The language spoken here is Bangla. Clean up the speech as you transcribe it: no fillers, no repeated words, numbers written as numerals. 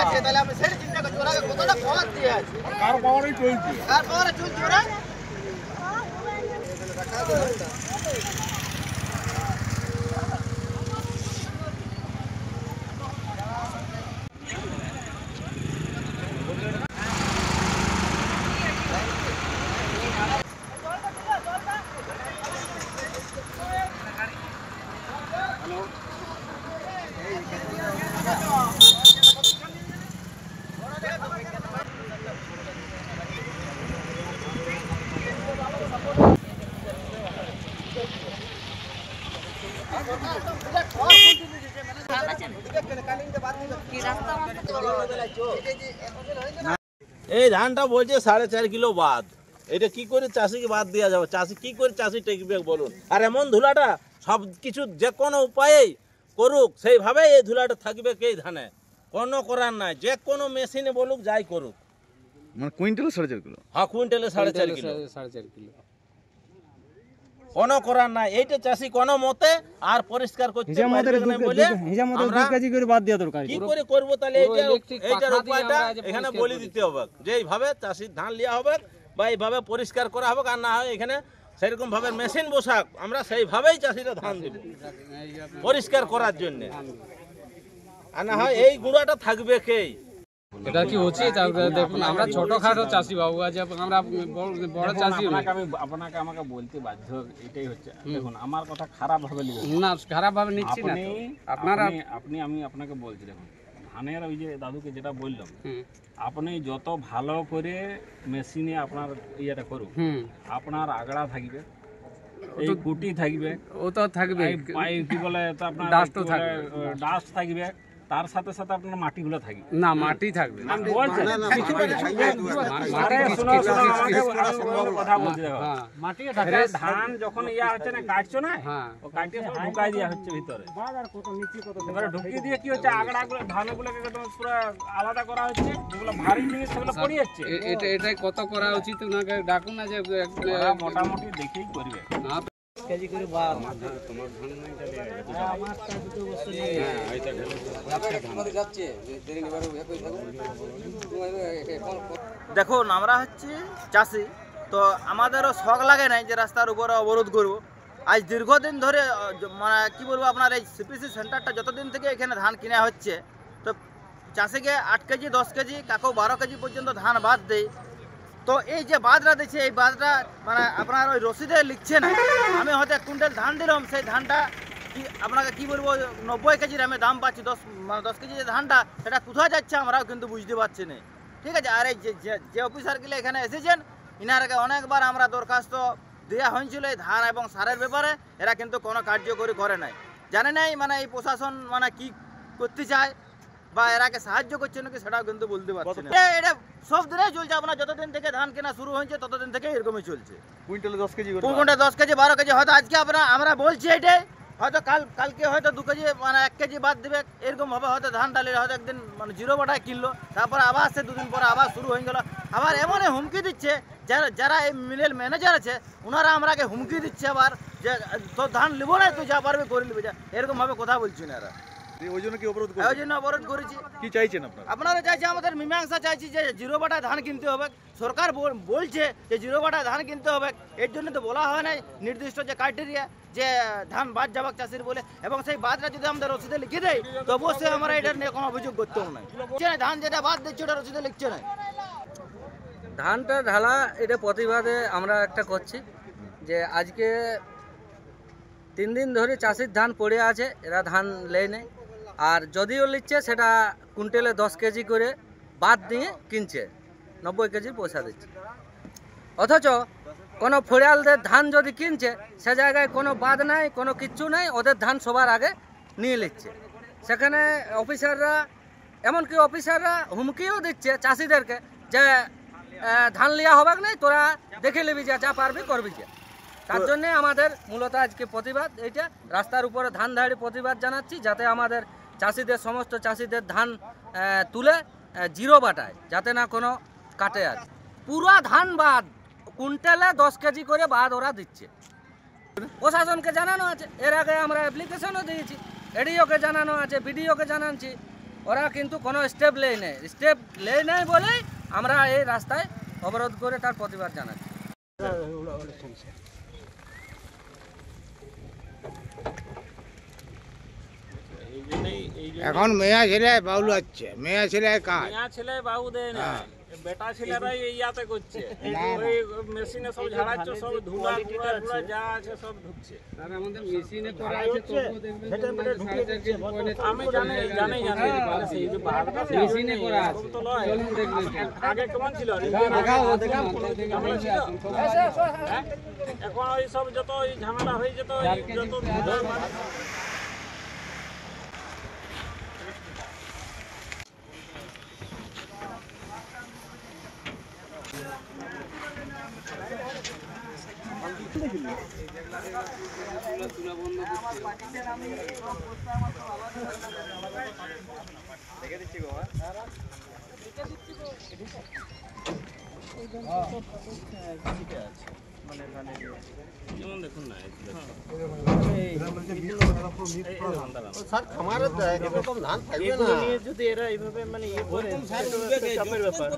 আছে তাহলে আমি সেটা চিন্তা করছি ওরা কতটা পাওয়ার দিয়ে আছে কার পাওয়ারই চলছে কার পাওয়ারে চলছে ওরা এই ধানটা বলছে 4.5 কিলো বাদ, এটা কি করে চাষিকে বাদ দেওয়া যাবে? চাষি কি করে চাষি টেকবে বলুন? আর এমন ধুলাটা সব কিছু যে কোনো উপায়েই করুক সেইভাবেই এই ধুলাটা থাকবে এই ধানে, কোনো করার নাই। যে কোনো মেশিনে বলুক যাই করুক, মানে কুইন্টালে 4.5 কিলো। হ্যাঁ কুইন্টালে 4.5 কিলো, 4.5 কিলো কোনো করার নাই। এইটা চাষি কোনো মতে আর পরিষ্কার করতে পারবে না বলে আমরা 2 কেজি করে বাদ দেওয়া দরকার। কি করে করব তাহলে? এইটার উপায়টা এখানে বলে দিতে হবে যে এইভাবে চাষির ধান লিয়া হবে বা এইভাবে পরিষ্কার করা হবে, আর না হয় এখানে সেরকম ভাবে মেশিন বসাক, আমরা সেইভাবেই চাষিরা ধান দেব পরিষ্কার করার জন্য। আর না হয় এই গুঁড়াটা থাকবে কে? এটা কি উচিত? দেখুন আমরা ছোটখাটো চাষি বাবু, আজ আমরা বড় চাষি। আপনাকে আমাকে বলতে বাধ্য এটাই হচ্ছে। দেখুন আমার কথা খারাপ ভাবে না, খারাপ ভাবে নিচ্ছি না আপনারা। আমি আপনাকে বলছি, দেখুন ধানের ওই যে দাদুকে যেটা বললাম, আপনি যত ভালো করে মেশিনে আপনার ইয়েটা করুন, আপনার আগড়া থাকবে, এই কুটি থাকবে, ও তো থাকবে, কি বলে আপনার ডাস্ট থাকবে, তার সাথে সাথে আপনার মাটিগুলো থাকবে না, মাটি থাকবে না। ধান যখন ইয়া হচ্ছে না, কাটছো না, ও কাটিয়ে সব ঢুকাই দেওয়া হচ্ছে ভিতরে। এবারে ঢুকিয়ে দিয়ে কি হচ্ছে, আগড়াগুলো ধানগুলোকে পুরো আলাদা করা হচ্ছে, যেগুলো ভারী জিনিস সেগুলো পড়ে যাচ্ছে। এটাই কত করা উচিত? ওনাকে ডাকুন না, যে মোটামুটি দেখেই করবে। কেজি করে বাদ দেখুন আমরা হচ্ছে চাষি, তো আমাদেরও শখ লাগে নাই যে রাস্তার উপরে অবরোধ করব। আজ দীর্ঘদিন ধরে মানে কি বলবো, আপনার এই সিপিসি সেন্টারটা যতদিন থেকে এখানে ধান কিনা হচ্ছে, তো চাষিকে 8 কেজি 10 কেজি কাকেও 12 কেজি পর্যন্ত ধান বাদ দেয়। তো এই যে বাদটা দিচ্ছে, এই বাদটা মানে আপনার ওই রসিদে লিখছে না। আমি হয়তো 1 কুইন্টাল ধান দিলাম, সেই ধানটা কি আপনাকে কি বলবো 90 কেজির আমি দাম পাচ্ছি, 10 কেজি যে ধানটা সেটা কোথায় যাচ্ছে আমরাও কিন্তু বুঝতে পারছি না। ঠিক আছে, আর এই যে অফিসারগুলো এখানে এসেছেন, ইনার আগে অনেকবার আমরা দরখাস্ত দেওয়া হয়েছিল এই ধান এবং সারের ব্যাপারে, এরা কিন্তু কোনো কার্যকরী করে নাই। জানে নাই মানে এই প্রশাসন মানে কি করতে চায় বা এরাকে সাহায্য করছে নাকি সেটাও কিন্তু বলতে পারছি না। এটা সব দিনেই চলছে, আপনার যতদিন থেকে ধান কেনা শুরু হয়েছে ততদিন থেকে এরকমই চলছে। কুইন্টালে 10 কেজি করে, কুইন্টালে 10 কেজি 12 কেজি, হয়তো আজকে আমরা বলছি এটাই, হয়তো কালকে হয়তো 2 কেজি মানে 1 কেজি বাদ দিবে, এরকম ভাবে হয়তো ধান ডালের হয়তো একদিন মানে 0 বাটায় কিনলো, তারপরে আবার সে 2 দিন পরে আবার শুরু হয়ে গেল। আবার এমনই হুমকি দিচ্ছে যারা এই মিলের ম্যানেজার আছে, ওনারা আমরাকে হুমকি দিচ্ছে আবার যে তোর ধান লিবো না, তুই যা পারবি করে নিবি, যা এরকম ভাবে কথা বলছি না এরা। ওই জন্য কি অবরোধ ওই জন্য অবরোধ করেছি। কি চাইছেন আপনারা? আপনারা চাইছে আমাদের মীমাংসা চাইছি যে 0 বাটায় ধান কিনতে হবে। সরকার বলছে যে 0 বাটায় ধান কিনতে হবে, এর জন্য তো বলা হয় নাই নির্দিষ্ট যে ক্রাইটেরিয়া যে ধান বাদ যাবাক চাষির বলে, এবং সেই বাদটা যদি আমাদের রসিদে লিখে দেয় তো অবশ্যই আমরা এটা নিয়ে কোনো অভিযোগ করতেও নাই। ধান যেটা বাদ দিচ্ছে ওটা রসিদে লিখছে না। ধানটা ঢালা এটা প্রতিবাদে আমরা একটা করছি যে আজকে 3 দিন ধরে চাষির ধান পড়ে আছে, এরা ধান লেয় নেই, আর যদিও লিখছে সেটা কুইন্টালে 10 কেজি করে বাদ দিয়ে কিনছে, 90 কেজির পয়সা দিচ্ছে। অথচ কোনো ফড়িয়ালদের ধান যদি কিনছে সে জায়গায় কোনো বাদ নাই, কোনো কিচ্ছু নাই, ওদের ধান সবার আগে নিয়ে নিচ্ছে। সেখানে অফিসাররা, এমনকি অফিসাররা হুমকিও দিচ্ছে চাষিদেরকে যে ধান লিয়া হবে না, তোরা দেখে নিবি, যা পারবি করবি। যা তার জন্যে আমাদের মূলত আজকে প্রতিবাদ, এইটা রাস্তার উপরে ধান ধাড়ি প্রতিবাদ জানাচ্ছি, যাতে আমাদের চাষিদের, সমস্ত চাষিদের ধান তুলে 0 বাটায় যাতে না কোনো কাটে। আর পুরা ধান বাদ, কুইন্টালে 10 কেজি করে বাদ ওরা দিচ্ছে। প্রশাসনকে জানানো আছে, এর আগে আমরা অ্যাপ্লিকেশনও দিয়েছি, এডিওকে জানানো আছে, বিডিওকে জানাচ্ছি, ওরা কিন্তু কোনো স্টেপ নেয় নেই, স্টেপ নেয় নেই বলেই আমরা এই রাস্তায় অবরোধ করে তার প্রতিবাদ জানাচ্ছি। এখন মেয়া ছেলে বাউল হচ্ছে, মেয়া ছেলে কাজ মেয়া ছেলে বাবু দেয় না, বেটা ছেলেরাই ইয়াতে করছে, ওই মেশিনে সব ঝাড়াচ্ছে, সব ধুলা টুলা টুলা যা আছে সব ঢুকছে। আর আমাদের মেশিনে করা আছে, তবুও দেখবেন যে আমাদের 4.5 কেজি পয়লে আমি জানি সেই যে বাহারটা মেশিনে করা আছে। তো লয়। চলুন দেখবেন। আগে কেমন ছিল? কেমন ছিল? হ্যাঁ? এখন ওই সব যত ওই ঝামেলা হয়ে যেত, ওই যত ধুলা মাটি- যেমন দেখুন না, যদি এরা এইভাবে মানে ইয়ে করে, চাপের ব্যাপার।